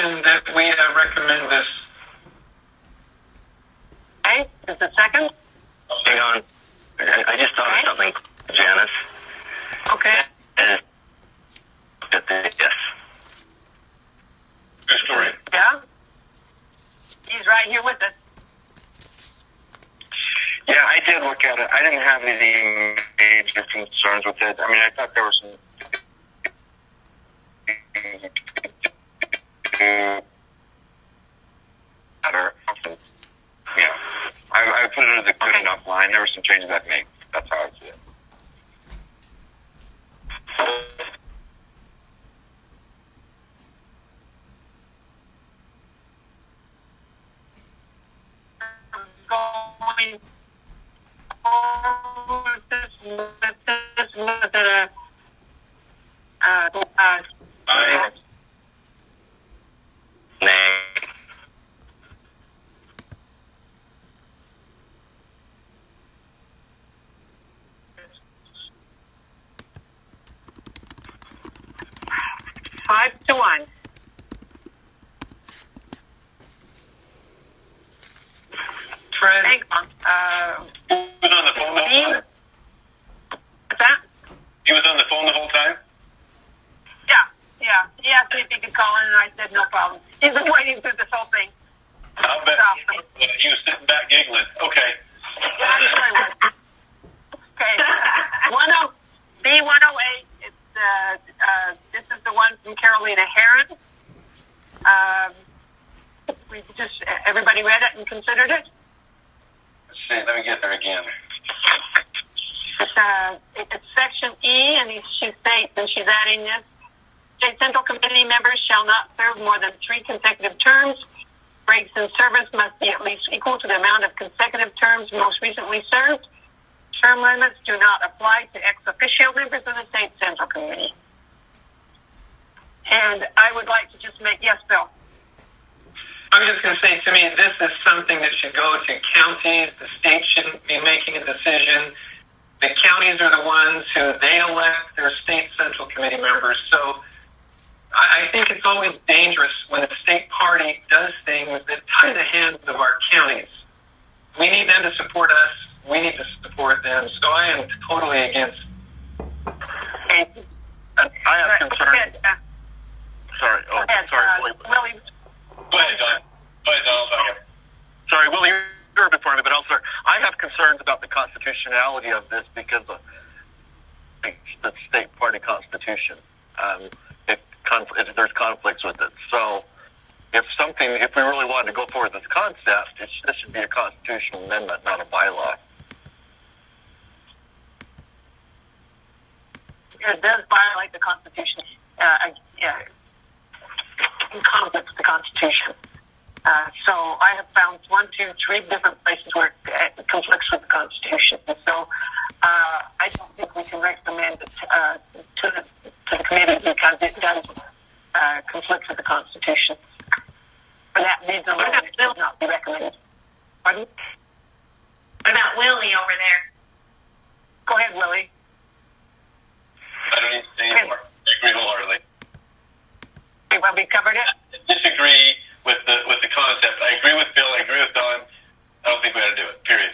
that we recommend this. Okay, is the second? Hang on. I just thought of something, Janice. Okay. Yes. Good story. Yeah? He's right here with us. Yeah, I did look at it. I didn't have any major concerns with it. I mean, I thought there were some better. Yeah. I put it as a good enough line. There were some changes I've made. That's how I see it. Going forward with Nay. Five to one. Fred, Hang on. He was on the phone the whole time? What's that? He was on the phone the whole time? Yeah. He asked me if he could call in, and I said no problem. He's been waiting through this whole thing. I'll bet Awesome. he was sitting back giggling. Okay. Yeah, I'm sure he was. Okay. B108. It's this is the one from Carolina Heron. We just everybody read it and considered it. Let's see. Let me get there again. It's section E, and she states, and she's adding this: State Central Committee members shall not serve more than 3 consecutive terms. Breaks in service must be at least equal to the amount of consecutive terms most recently served. Term limits do not apply to ex officio members of the State Central Committee. And I would like to just make, yes, Bill. I'm just going to say, to me, this is something that should go to counties. The state shouldn't be making a decision. The counties are the ones who they elect their state central committee members. So I think it's always dangerous when a state party does things that tie the hands of our counties. We need them to support us. We need to support them. So I am totally against. Okay. I have concerns. Sorry. Oh, sorry. Willie. Go ahead, Don. I'll back up. Sorry, Willie, you're before me, but I'll start. I have concerns about the constitutionality of this because of the state party constitution. If there's conflicts with it. So if we really wanted to go forward with this concept, this should be a constitutional amendment, not a bylaw. It does violate the Constitution. In conflict with the Constitution. So I have found 1, 2, 3 different places where it conflicts with the Constitution. And so I don't think we can recommend it to the committee because it does conflict with the Constitution. For that reason, it will not be recommended. Pardon? What about Willie over there? Go ahead, Willie. I don't need to say anymore. I agree wholeheartedly. Well, we covered it. I disagree with the concept. I agree with Bill. I agree with Don. I don't think we ought to do it. Period.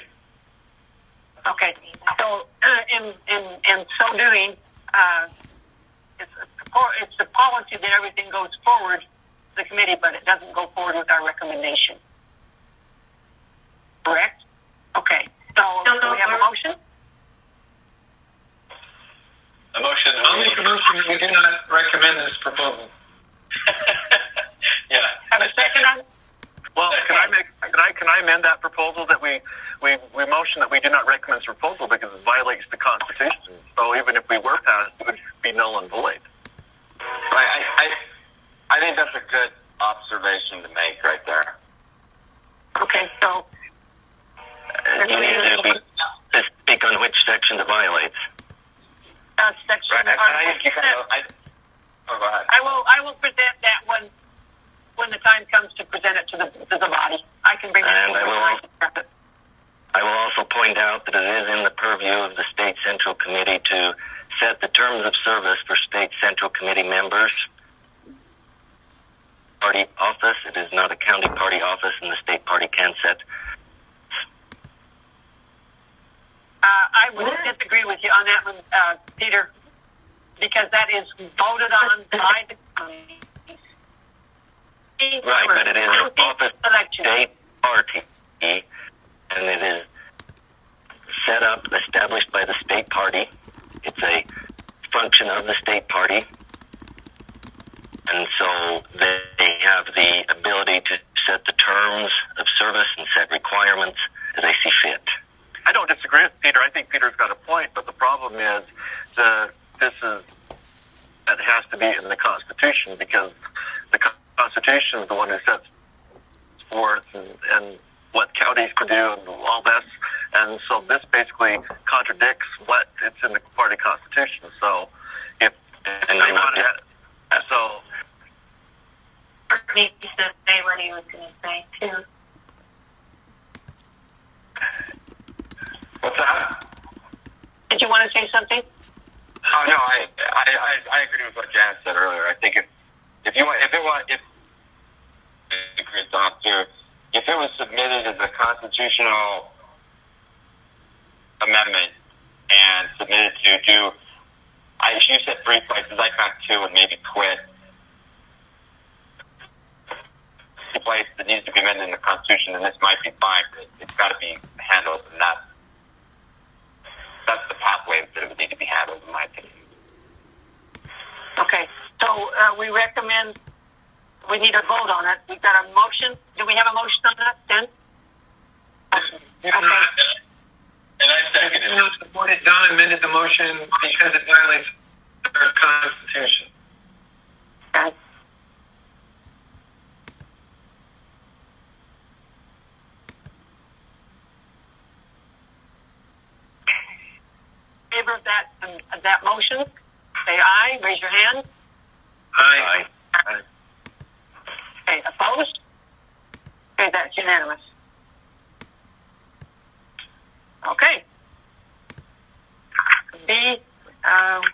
Okay. So, in so doing, it's the policy that everything goes forward to the committee, but it doesn't go forward with our recommendation. Correct? Okay. So, do we have a motion? A motion. I'll make a motion that we do not recommend this proposal. Yeah. Have a second on? Well, can I amend that proposal that we motion that we do not recommend this proposal because it violates the Constitution. So even if we were passed, it would be null and void. I think that's a good observation to make right there. Okay, so You need to speak on which section it violates. section. Go ahead. I will present that when the time comes to present it to the body. I can bring it And to I will also point out that it is in the purview of the State Central Committee to set the terms of service for State Central Committee members. party office. It is not a county party office, and the state party can set. I would disagree with you on that one, Peter, because that is voted on by the county. Right, but it is an office state party, and it is set up, established by the state party. It's a function of the state party, and so they have the ability to set the terms of service and set requirements as they see fit. I don't disagree with Peter. I think Peter's got a point, but the problem is that it has to be in the Constitution, because the Constitution is the one who sets forth and what counties can do and all this. And so this basically contradicts what it's in the party Constitution. So if they want to, so needs to say what he was going to say too. What's that? Did you want to say something? Oh no, I agree with what Jan said earlier. I think if it was submitted as a constitutional amendment and submitted to do, you said 3 places, I found 2 and maybe quit. The place that needs to be amended in the Constitution, and this might be fine, but it's got to be handled, and that's the pathway that it would need to be handled, in my opinion. Okay, so we recommend, we need a vote on it. We've got a motion. Do we have a motion on that, then? And I second it. Don amended the motion because it violates our Constitution. Okay. In favor of that motion, say aye. Raise your hand. Aye. Aye. Okay, opposed? Okay, that's unanimous. Okay. B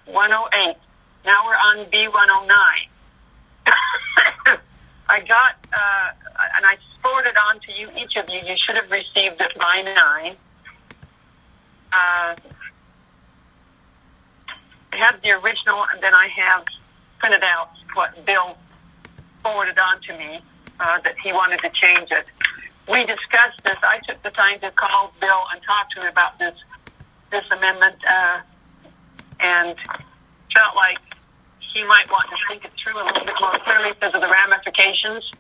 108. Now we're on B 109. I got, and I forwarded on to you, each of you. You should have received it by 9. I have the original, and then I have printed out what Bill forwarded on to me, that he wanted to change it. We discussed this. I took the time to call Bill and talk to him about this amendment, and felt like he might want to think it through a little bit more clearly because of the ramifications.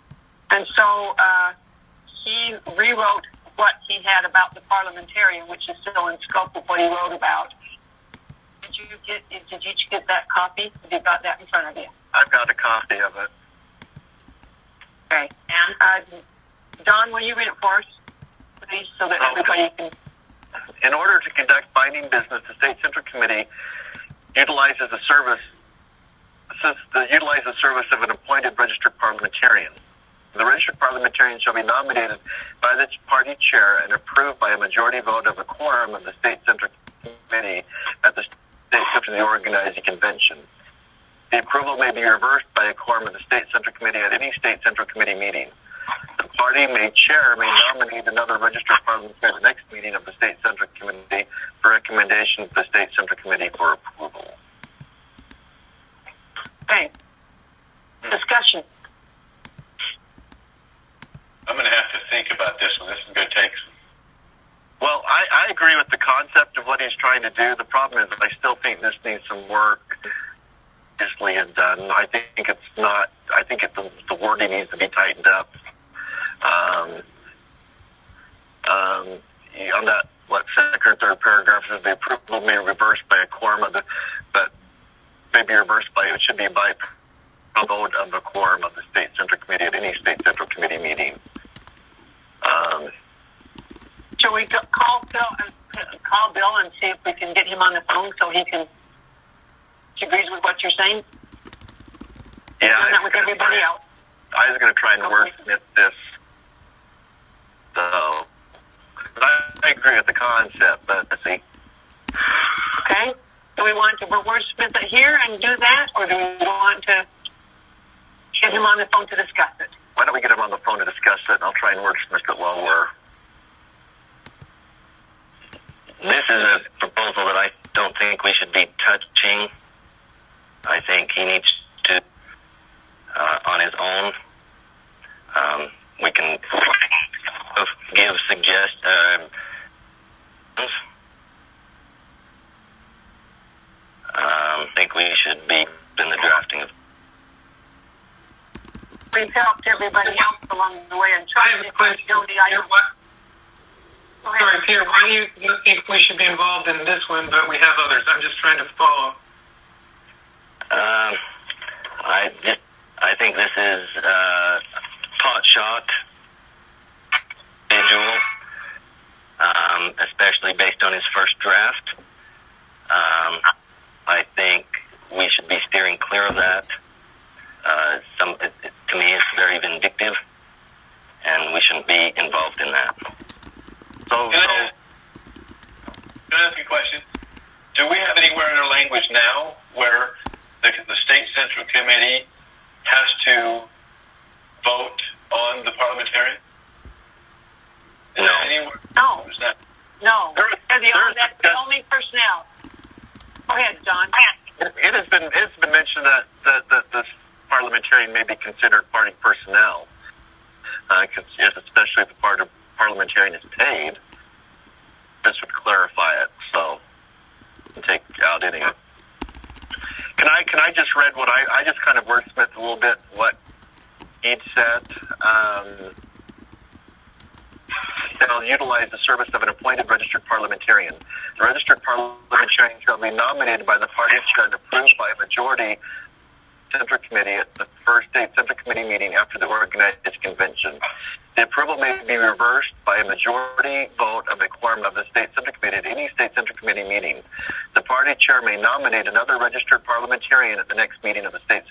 And so he rewrote what he had about the parliamentarian, which is still in scope of what he wrote about. Did you get that copy? Have you got that in front of you? I've got a copy of it. Okay. And Don, will you read it for us, please, so that everybody can... In order to conduct binding business, the State Central Committee utilizes the service of an appointed registered parliamentarian. The registered parliamentarian shall be nominated by the party chair and approved by a majority vote of a quorum of the State Central Committee at the State Central Organizing Convention. The approval may be reversed by a quorum of the State Central Committee at any State Central Committee meeting. The party may nominate another registered parliamentarian at the next meeting of the State Central Committee for recommendation to the State Central Committee for approval. Okay. Discussion. I'm going to have to think about this one. This is going to take some. Well, I agree with the concept of what he's trying to do. The problem is I still think this needs some work easily and done. I think the wording needs to be tightened up. On that, second or third paragraph says the approval may be reversed by a quorum of it should be by a vote of the quorum of the State Central Committee at any State Central Committee meeting. Shall we call Bill and see if we can get him on the phone so he agrees with what you're saying? Yeah. Doing that with everybody else. I was going to try and wordsmith this. So, I agree with the concept, but let's see. Okay. Do we want to wordsmith it here and do that, or do we want to give get him on the phone to discuss it. Why don't we get him on the phone to discuss it, and I'll try and wordsmith it while we're... This is a proposal that I don't think we should be touching. I think he needs to, on his own, we can give suggestions. I think we should be in the drafting of. We've helped everybody else along the way and tried to go the item. Sorry, Peter, why do you think we should be involved in this one, but we have others? I'm just trying to follow. I think this is pot shot visual, especially based on his first draft. I think we should be steering clear of that. To me, it's very vindictive, and we shouldn't be involved in that. Can I ask you a question? Do we have anywhere in our language now where the state central committee has to vote on the parliamentarian? No. No. Is that? No. That's the only personnel. Go ahead, John. It has been mentioned that this parliamentarian may be considered party personnel, especially if the parliamentarian is paid. This would clarify it, so take out any. Can I just read what I just kind of wordsmithed a little bit what he'd said. Shall utilize the service of an appointed registered parliamentarian. The registered parliamentarian shall be nominated by the party and approved by a majority Central Committee at the first state Central Committee meeting after the organized convention. The approval may be reversed by a majority vote of the quorum of the state Central Committee at any state Central Committee meeting. The party chair may nominate another registered parliamentarian at the next meeting of the state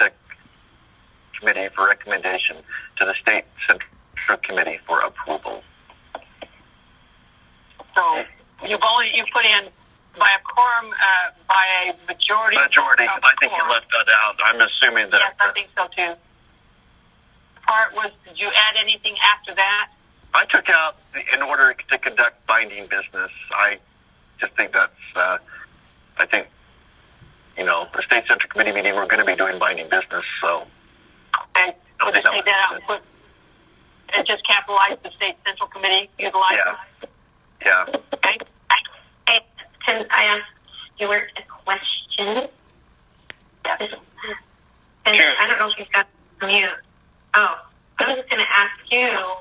committee for recommendation to the state Central Committee for approval. So you put in by a quorum, by a majority. Majority. I think you left that out. I'm assuming that. Yes, I think so too. Part was, did you add anything after that? I took out in order to conduct binding business. I just think that's. I think, the state Central Committee meeting, we're going to be doing binding business. So. Okay. We'll just take that out and put. And just capitalize the state Central Committee. Utilize. Yeah. Yeah. Okay. Can I ask Stuart a question? Yes. And Sure. I don't know if you've got mute. Oh, I was just going to ask you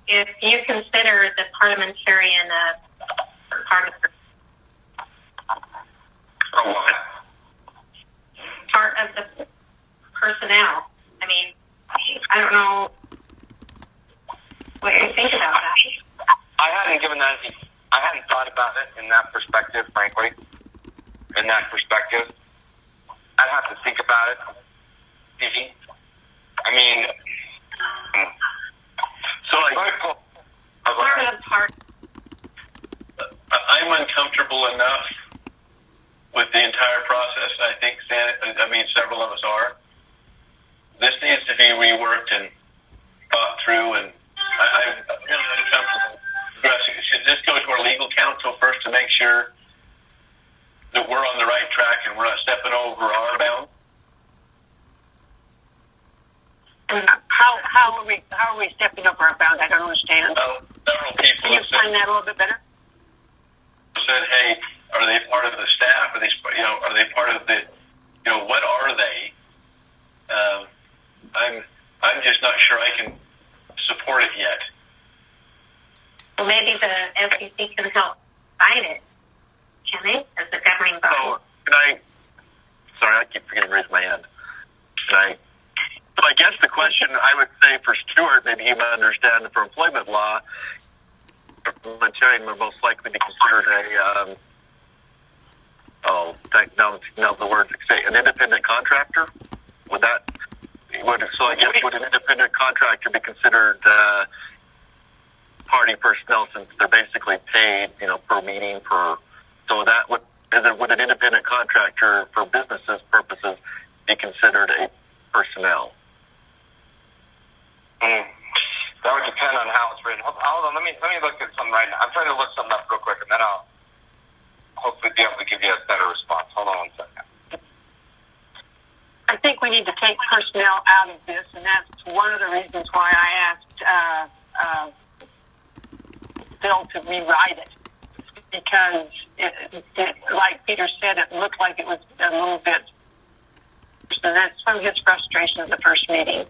if you consider the parliamentarian part of the personnel. I mean, I don't know what you think about that. I hadn't thought about it in that perspective, frankly. In that perspective, I'd have to think about it. I mean, So Part of the part. I'm uncomfortable enough with the entire process. I think several of us are. This needs to be reworked and thought through, and I'm really uncomfortable. Should this go to our legal counsel first to make sure that we're on the right track and we're not stepping over our bounds? How are we stepping over our bounds? I don't understand. Several people Can you have said, explain that a little bit better? hey, are they part of the staff? Are they, are they part of the, what are they? I'm just not sure I can support it yet. Well, maybe the FCC can help fight it. Can they? As the governing body. So, sorry, I keep forgetting to raise my hand. So I guess the question I would say for Stuart, maybe he might understand for employment law, parliamentarian would most likely be considered now the words say an independent contractor. Would an independent contractor be considered party personnel since they're basically paid, per meeting so that would an independent contractor for businesses purposes be considered a personnel? That would depend on how it's written. Hold on, let me look at something right now. I'm trying to look something up real quick, and then I'll hopefully be able to give you a better response. Hold on one second. I think we need to take personnel out of this, and that's one of the reasons why I asked Bill to rewrite it, because it, like Peter said, it looked like it was a little bit, and that's from his frustration of the first meeting.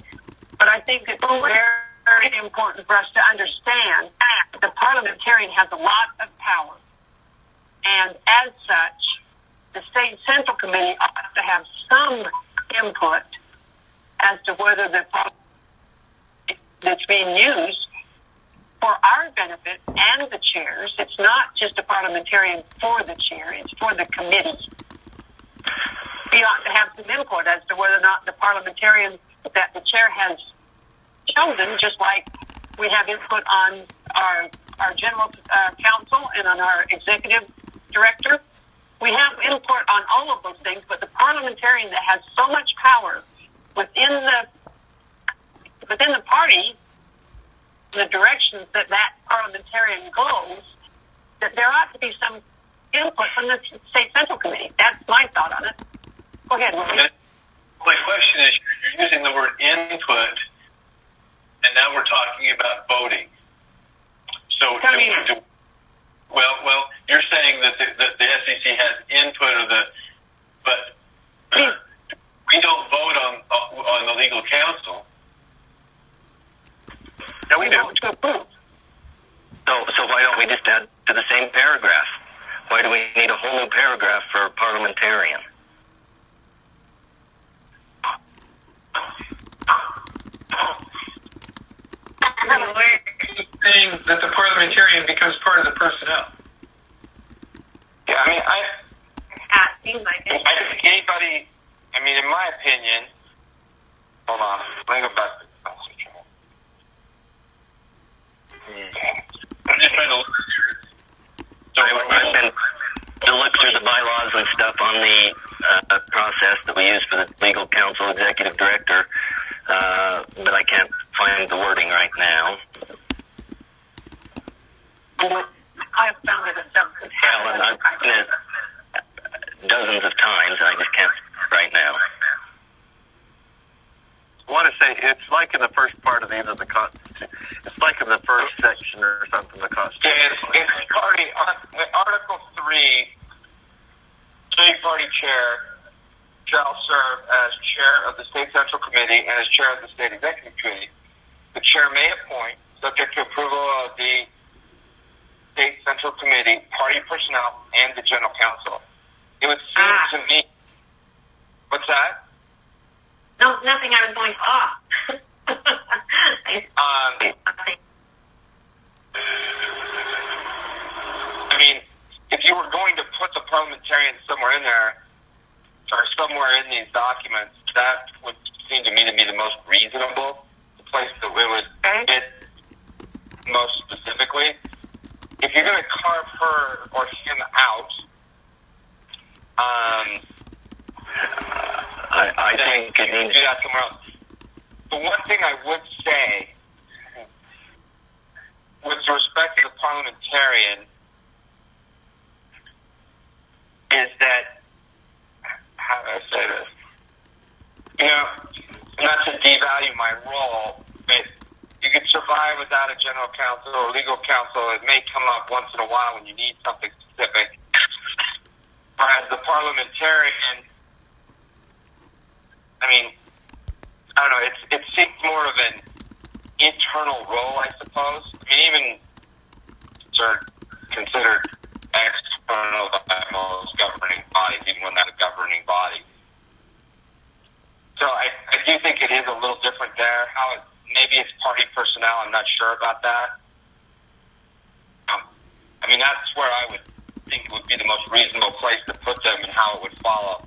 But I think it's very important for us to understand that the parliamentarian has a lot of power, and as such, the State Central Committee ought to have some input as to whether the policy that's being used for our benefit and the chairs. It's not just a parliamentarian for the chair, it's for the committee. We ought to have some input as to whether or not the parliamentarian that the chair has chosen, just like we have input on our general counsel and on our executive director. We have input on all of those things, but the parliamentarian that has so much power within the party, the directions that parliamentarian goes, that there ought to be some input from the State Central Committee. That's my thought on it. Go ahead, Willie. My question is, you're using the word input, and now we're talking about voting. So, well, you're saying that the SEC has input, but we don't vote on the legal counsel. No, we do. To approve. So why don't we just add to the same paragraph? Why do we need a whole new paragraph for parliamentarian? Saying that the parliamentarian becomes part of the personnel. Yeah, I mean, Seems like it. I think anybody, I mean, in my opinion, hold on, let me go back to the message. I'm just trying to look I've been to look through the bylaws and stuff on the process that we use for the legal counsel executive director, but I can't find the wording right now. I have found it a separate. Well, and I've seen it dozens of times, and I just can't right now. I want to say it's like in the first part of either the Constitution. It's like in the first section or something of the Constitution. Yeah, it's party, Article 3, State Party Chair shall serve as Chair of the State Central Committee and as Chair of the State Executive Committee. The Chair may appoint, subject to approval of the State Central Committee, party personnel, and the General Counsel. It would seem to me... What's that? No, nothing. I was going off. I mean, if you were going to put the parliamentarian somewhere in there, or somewhere in these documents, that would seem to me to be the most reasonable, the place that we would fit most specifically. If you're going to carve her or him out, I think it needs do that somewhere else. The one thing I would say, with respect to the parliamentarian, is that, how do I say this? You know, not to devalue my role, but you can survive without a general counsel or legal counsel. It may come up once in a while when you need something specific. Whereas the parliamentarian, I mean, I don't know, it seems more of an internal role, I suppose. I mean, even sort of considered external by most governing bodies, even when not a governing body. So I do think it is a little different there. Maybe it's party personnel, I'm not sure about that. I mean, that's where I would think would be the most reasonable place to put them and how it would follow.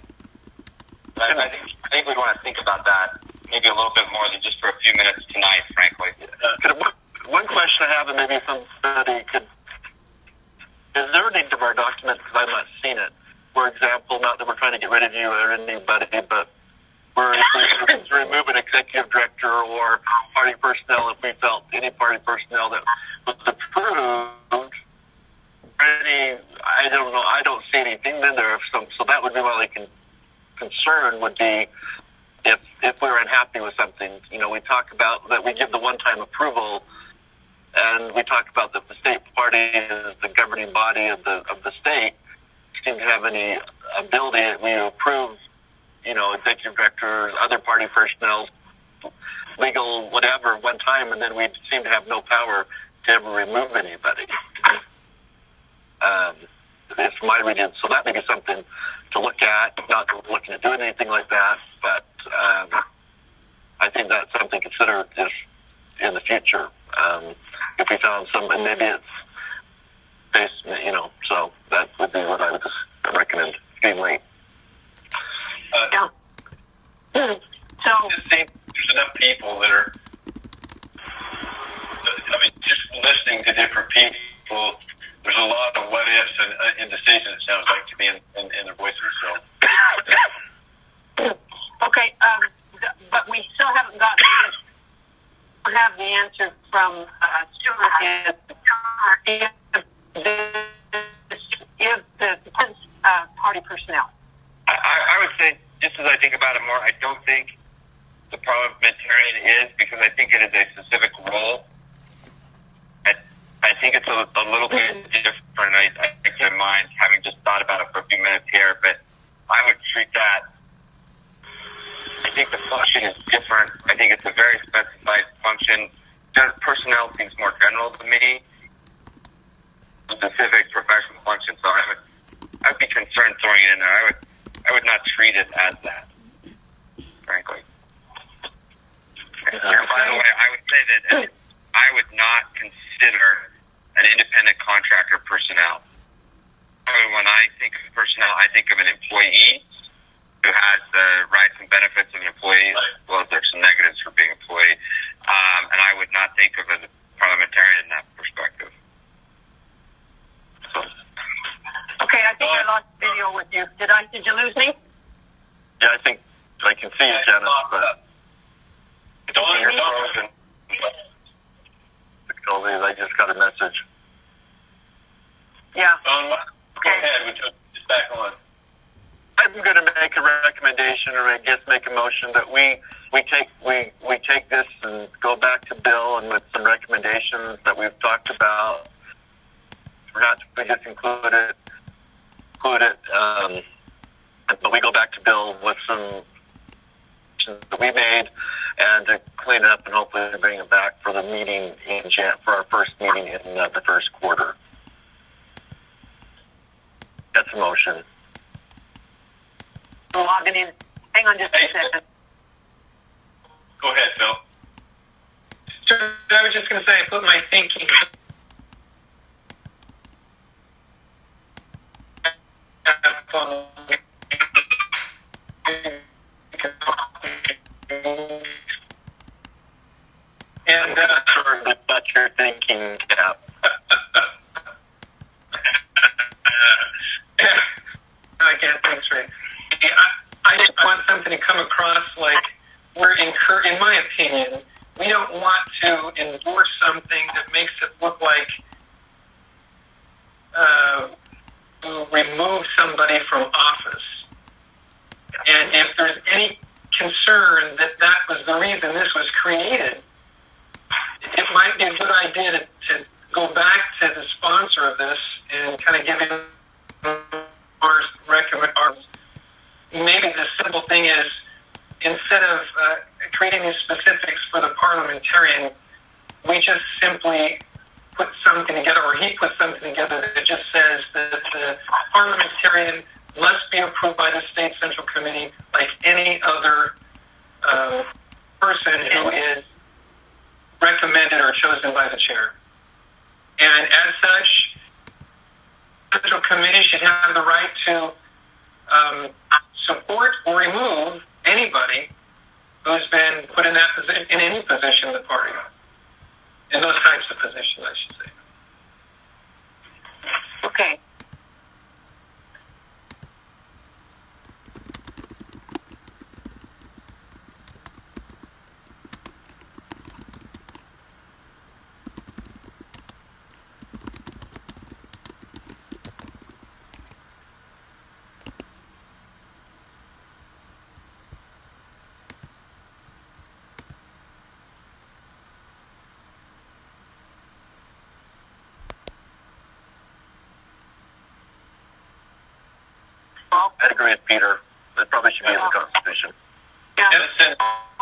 But I think we'd want to think about that maybe a little bit more than just for a few minutes tonight, frankly. One question I have, and maybe somebody could... Is there any of our documents, because I've not seen it, for example, not that we're trying to get rid of you or anybody, but we're to remove an executive director or party personnel, if we felt any party personnel that was approved, I don't know, I don't see anything in there. So that would be my only concern would be if we're unhappy with something. You know, we talk about that we give the one-time approval, and we talk about that the state party is the governing body of the state. Seem to have any ability. We approve, you know, executive directors, other party personnel, legal, whatever, one time, and then we seem to have no power to ever remove anybody. It's my reading, so that may be something to look at. Not looking at doing anything like that, but I think that's something to consider just in the future. If we found some, and maybe it's based, you know, so that would be what I would just recommend. Being late. Yeah. So there's enough people that are. I mean, just listening to different people, there's a lot of what ifs and indecision. It sounds like to me in their voices. So. Okay, but we still haven't have the answer from Stuart. If the party personnel. I would say, just as I think about it more, I don't think the parliamentarian is, because I think it is a specific role. I think it's a little bit different. I keep in mind, having just thought about it for a few minutes here, but I would treat that. I think the function is different. I think it's a very specified function. Personnel seems more general to me. Specific professional function. So I would be concerned throwing it in there. I would not treat it as that, frankly. By the way, I would say that I would not consider an independent contractor personnel. When I think of personnel, I think of an employee who has the rights and benefits of an employee, as well as there's some negatives for being an employee. And I would not think of as a parliamentarian in that perspective. So. Okay, I think I lost video with you. Did you lose me? Yeah, I think I can see you, Janice, but You're frozen. I just got a message. Yeah. Go ahead. It's back on. I'm going to make a recommendation, or I guess make a motion that we take this and go back to Bill and with some recommendations that we've talked about. Perhaps we just include it. But we go back to Bill with some that we made, and to clean it up and hopefully bring it back for the meeting for our first meeting in the first quarter. That's a motion. I'm logging in. Hang on just a second. Go ahead, Phil. I was just going to say, I put my thinking. And that's your thinking, Cap. I can't think straight. I just want something to come across like in my opinion, we don't want to endorse something that makes it look like remove somebody from office. And if there's any concern that was the reason this was created, it might be a good idea to go back to the sponsor of this and kind of give him our maybe the simple thing is, instead of creating these specifics for the parliamentarian, we just simply put something together, or he puts something together that just says that the parliamentarian must be approved by the State Central Committee like any other person who is recommended or chosen by the chair. And as such, the Central Committee should have the right to support or remove anybody who's been put in that position, in any position of the party, in those types of positions, I should say. Okay. Well, I'd agree with Peter. It probably should be in the Constitution. yeah. And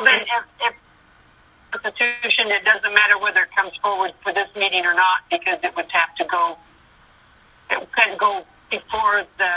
Then if Constitution, it doesn't matter whether it comes forward for this meeting or not, because it would have to go. It could go before the